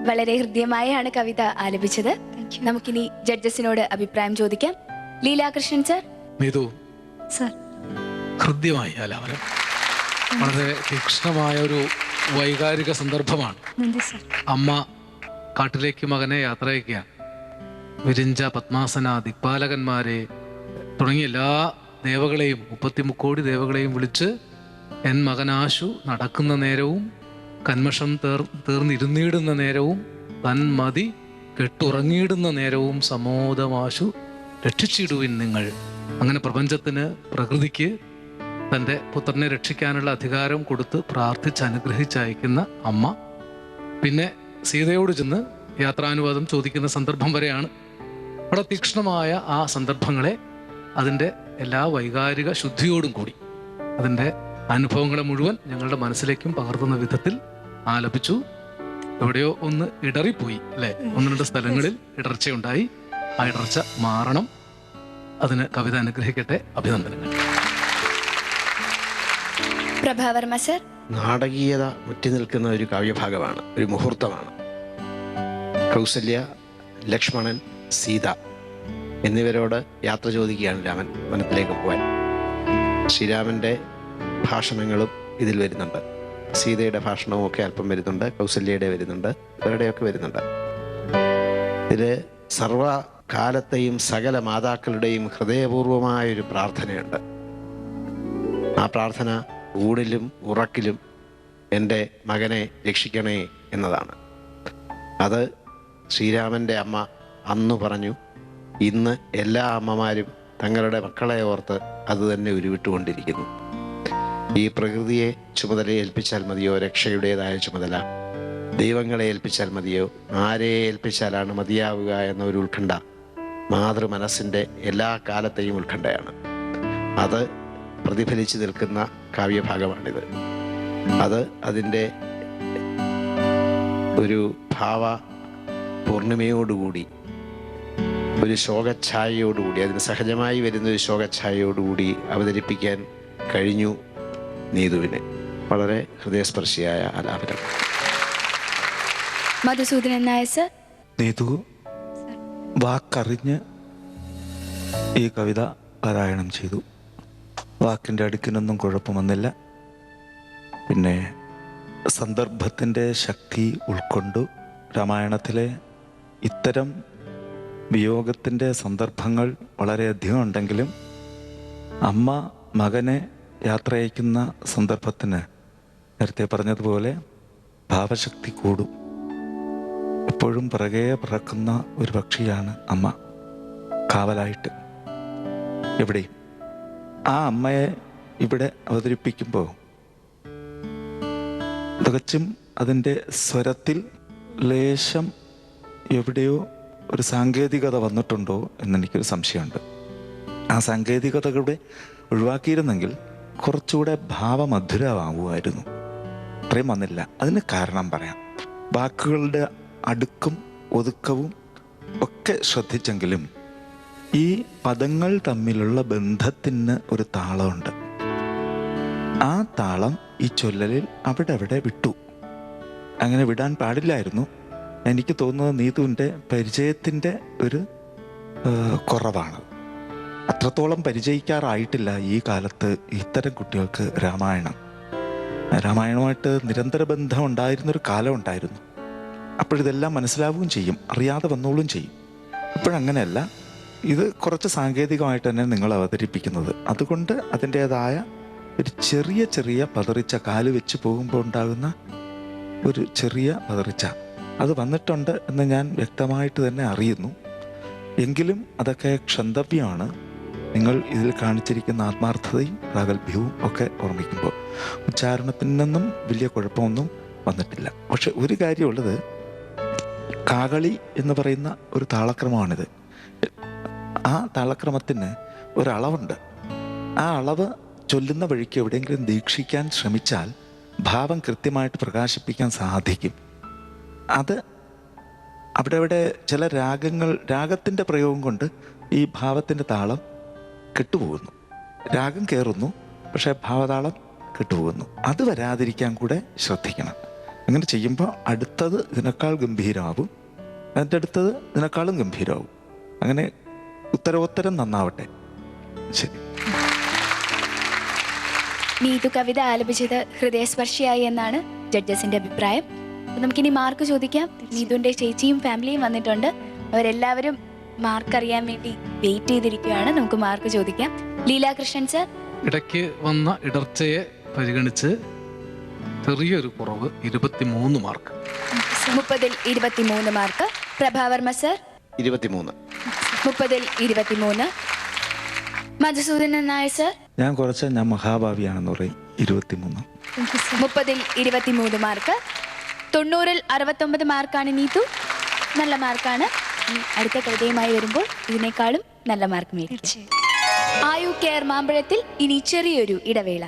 വളരെ ഹൃദ്യമായാണ് കവിത ആലപിച്ചത്. നമുക്കിനി ജഡ്ജസിനോട് അഭിപ്രായം ചോദിക്കാം. ലീലാകൃഷ്ണൻ സർ. നീതു സർ, ഹൃദ്യമായി ആലാപനം. വളരെ തീക്ഷ്ണമായ ഒരു വൈകാരിക സന്ദർഭമാണ്. അമ്മ കാട്ടിലേക്ക് മകനെ യാത്രയക്കുകയാണ്. വിരിഞ്ച, പത്മാസന, ദിക്പാലകന്മാരെ തുടങ്ങിയ എല്ലാ ദേവകളെയും 33 കോടി ദേവകളെയും വിളിച്ച് എൻ മകനാശു നടക്കുന്ന നേരവും കന്മഷം തീർന്നിരുന്നിടുന്ന നേരവും തൻ മതി കെട്ടുറങ്ങിയിടുന്ന നേരവും സമോദമാശു രക്ഷിച്ചിടുവിൻ നിങ്ങൾ. അങ്ങനെ പ്രപഞ്ചത്തിന്, പ്രകൃതിക്ക് തൻ്റെ പുത്രനെ രക്ഷിക്കാനുള്ള അധികാരം കൊടുത്ത് പ്രാർത്ഥിച്ച് അനുഗ്രഹിച്ചയക്കുന്ന അമ്മ പിന്നെ സീതയോട് ചെന്ന് യാത്രാനുവാദം ചോദിക്കുന്ന സന്ദർഭം വരെയാണ്. വളരെ തീക്ഷ്ണമായ ആ സന്ദർഭങ്ങളെ അതിൻ്റെ എല്ലാ വൈകാരിക ശുദ്ധിയോടും കൂടി അതിൻ്റെ അനുഭവങ്ങളെ മുഴുവൻ ഞങ്ങളുടെ മനസ്സിലേക്കും പകർത്തുന്ന വിധത്തിൽ ആലപിച്ചു. എവിടെയോ ഒന്ന് ഇടറിപ്പോയി അല്ലേ? 1-2 സ്ഥലങ്ങളിൽ ഇടർച്ചയുണ്ടായി. ആ ഇടർച്ച മാറണം. അതിന് കവിത അനുഗ്രഹിക്കട്ടെ. അഭിനന്ദനങ്ങൾ. പ്രഭാവർമ്മ സർ. നാടകീയത മുറ്റി നിൽക്കുന്ന ഒരു കാവ്യഭാഗമാണ്, ഒരു മുഹൂർത്തമാണ്. കൗസല്യ, ലക്ഷ്മണൻ, സീത എന്നിവരോട് യാത്ര ചോദിക്കുകയാണ് രാമൻ വനത്തിലേക്ക് പോകാൻ. ശ്രീരാമൻ്റെ ഭാഷണങ്ങളും ഇതിൽ വരുന്നുണ്ട്. സീതയുടെ ഭാഷണവും ഒക്കെ അല്പം വരുന്നുണ്ട്. കൗസല്യയുടെ വരുന്നുണ്ട്. ഇവരുടെയൊക്കെ വരുന്നുണ്ട്. ഇതിൽ സർവകാലത്തെയും സകല മാതാക്കളുടെയും ഹൃദയപൂർവമായൊരു പ്രാർത്ഥനയുണ്ട്. ആ പ്രാർത്ഥന ഊണിലും ഉറക്കിലും എൻ്റെ മകനെ രക്ഷിക്കണേ എന്നതാണ്. അത് ശ്രീരാമൻ്റെ അമ്മ അന്ന് പറഞ്ഞു. ഇന്ന് എല്ലാ അമ്മമാരും തങ്ങളുടെ മക്കളെ ഓർത്ത് അത് തന്നെ ഉരുവിട്ടുകൊണ്ടിരിക്കുന്നു. ഈ പ്രകൃതിയെ ചുമതല ഏൽപ്പിച്ചാൽ മതിയോ രക്ഷയുടേതായ ചുമതല? ദൈവങ്ങളെ ഏൽപ്പിച്ചാൽ മതിയോ? ആരെ ഏൽപ്പിച്ചാലാണ് മതിയാവുക എന്ന ഒരു ഉത്കണ്ഠ മാതൃ മനസ്സിൻ്റെ എല്ലാ കാലത്തെയും ഉത്കണ്ഠയാണ്. അത് പ്രതിഫലിച്ചു നിൽക്കുന്ന കാവ്യഭാഗമാണിത്. അത് അതിൻ്റെ ഒരു ഭാവ പൂർണിമയോടുകൂടി, ഒരു ശോകഛായയോടുകൂടി, അതിന് സഹജമായി വരുന്ന ഒരു ശോകഛായയോടുകൂടി അവതരിപ്പിക്കാൻ കഴിഞ്ഞു നീതുവിന്. വളരെ ഹൃദയസ്പർശിയായ ആലാപനം. മധുസൂദനൻ നായർ സർ. നീതു വാക്കറിഞ്ഞ് ഈ കവിത പാരായണം ചെയ്തു. വാക്കിൻ്റെ അടുക്കിനൊന്നും കുഴപ്പം വന്നില്ല. പിന്നെ സന്ദർഭത്തിൻ്റെ ശക്തി ഉൾക്കൊണ്ടു. രാമായണത്തിലെ ഇത്തരം വിയോഗത്തിൻ്റെ സന്ദർഭങ്ങൾ വളരെയധികം ഉണ്ടെങ്കിലും അമ്മ മകനെ യാത്രയക്കുന്ന സന്ദർഭത്തിന് നേരത്തെ പറഞ്ഞതുപോലെ ഭാവശക്തി കൂടും. എപ്പോഴും പിറകെ പറക്കുന്ന ഒരു പക്ഷിയാണ് അമ്മ, കാവലായിട്ട് എവിടെയും. ആ അമ്മയെ ഇവിടെ അവതരിപ്പിക്കുമ്പോൾ തികച്ചും അതിൻ്റെ സ്വരത്തിൽ ലേശം എവിടെയോ ഒരു സാങ്കേതികത വന്നിട്ടുണ്ടോ എന്നെനിക്കൊരു സംശയമുണ്ട്. ആ സാങ്കേതികതകളുടെ ഒഴിവാക്കിയിരുന്നെങ്കിൽ കുറച്ചുകൂടെ ഭാവമധുരമാവുമായിരുന്നു. അത്രയും വന്നില്ല. അതിന് കാരണം പറയാം. വാക്കുകളുടെ അടുക്കും ഒതുക്കവും ഒക്കെ ശ്രദ്ധിച്ചെങ്കിലും ഈ പദങ്ങൾ തമ്മിലുള്ള ബന്ധത്തിന് ഒരു താളമുണ്ട്. ആ താളം ഈ ചൊല്ലലിൽ അവിടെ വിട്ടു. അങ്ങനെ വിടാൻ പാടില്ലായിരുന്നു. എനിക്ക് തോന്നുന്നത് നീതുവിൻ്റെ പരിചയത്തിൻ്റെ ഒരു കുറവാണ്. അത്രത്തോളം പരിചയിക്കാറായിട്ടില്ല ഈ കാലത്ത് ഇത്തരം കുട്ടികൾക്ക് രാമായണമായിട്ട് നിരന്തര ബന്ധം ഉണ്ടായിരുന്നൊരു കാലം ഉണ്ടായിരുന്നു. അപ്പോഴിതെല്ലാം മനസ്സിലാവുകയും ചെയ്യും, അറിയാതെ വന്നോളും ചെയ്യും. ഇപ്പോഴങ്ങനെയല്ല. ഇത് കുറച്ച് സാങ്കേതികമായിട്ട് തന്നെ നിങ്ങൾ അവതരിപ്പിക്കുന്നത്. അതുകൊണ്ട് അതിൻ്റേതായ ഒരു ചെറിയ പതറിച്ച കാല് വെച്ച് പോകുമ്പോൾ ഉണ്ടാകുന്ന ഒരു ചെറിയ പതറിച്ച അത് വന്നിട്ടുണ്ട് എന്ന് ഞാൻ വ്യക്തമായിട്ട് തന്നെ അറിയുന്നു. എങ്കിലും അതൊക്കെ ക്ഷന്തവ്യമാണ്. നിങ്ങൾ ഇതിൽ കാണിച്ചിരിക്കുന്ന ആത്മാർത്ഥതയും പ്രാഗൽഭ്യവും ഒക്കെ ഓർമ്മിക്കുമ്പോൾ ഉച്ചാരണത്തിൽ നിന്നും വലിയ കുഴപ്പമൊന്നും വന്നിട്ടില്ല. പക്ഷെ ഒരു കാര്യമുള്ളത്, കാകളി എന്ന് പറയുന്ന ഒരു താളക്രമമാണിത്. ആ താളക്രമത്തിന് ഒരളവുണ്ട്. ആ അളവ് ചൊല്ലുന്ന വഴിക്ക് എവിടെയെങ്കിലും ദീക്ഷിക്കാൻ ശ്രമിച്ചാൽ ഭാവം കൃത്യമായിട്ട് പ്രകാശിപ്പിക്കാൻ സാധിക്കും. അത് അവിടെ ചില രാഗത്തിൻ്റെ പ്രയോഗം കൊണ്ട് ഈ ഭാവത്തിൻ്റെ താളം കെട്ടുപോകുന്നു. രാഗം കയറുന്നു, പക്ഷേ ഭാവതാളം കെട്ടുപോകുന്നു. അത് വരാതിരിക്കാൻ കൂടെ ശ്രദ്ധിക്കണം. അങ്ങനെ ചെയ്യുമ്പോൾ അടുത്തത് ഇതിനേക്കാൾ ഗംഭീരമാവും, അതിൻ്റെ അടുത്തത് ഇതിനേക്കാളും ഗംഭീരമാവും. അങ്ങനെ ഉത്തരോത്തരം നന്നാവട്ടെ. ശരി. നീതു കവിത ആലപിച്ചത് ഹൃദയസ്പർശിയായി എന്നാണ് ജഡ്ജസിന്റെ അഭിപ്രായം. അപ്പൊ നമുക്കിനി മാർക്ക് ചോദിക്കാം. നീതുവിന്റെ ചേച്ചിയും ഫാമിലിയും വന്നിട്ടുണ്ട്. അവരെല്ലാവരും മാർക്ക് അറിയാൻ വേണ്ടി വെയിറ്റ് ചെയ്തിരിക്കുകയാണ്. നമുക്ക് മാർക്ക് ചോദിക്കാം. ലീലാകൃഷ്ണൻ സർ. ഇടയ്ക്ക് വന്ന ഇടർച്ചയെ പരിഗണിച്ച് ചെറിയൊരു കുറവ്, 23 മാർക്ക്. 30-ൽ 23 മാർക്ക്. പ്രഭാവർമ്മ സർ. 23. 30-ൽ 23. മധുസൂദനൻ നായർ സർ. ഞാൻ മഹാഭാവിയാണെന്ന് പറയും. 23. 30-ൽ 23 മാർക്ക്. 90-ൽ 69 മാർക്കാണ് നീതു. നല്ല മാർക്കാണ്. അടുത്ത കവിതയുമായി വരുമ്പോൾ ഇതിനേക്കാളും നല്ല മാർക്ക് മേടിക്കും. ആയു കെയർ മാമ്പഴത്തിൽ ഇനി ചെറിയൊരു ഇടവേള.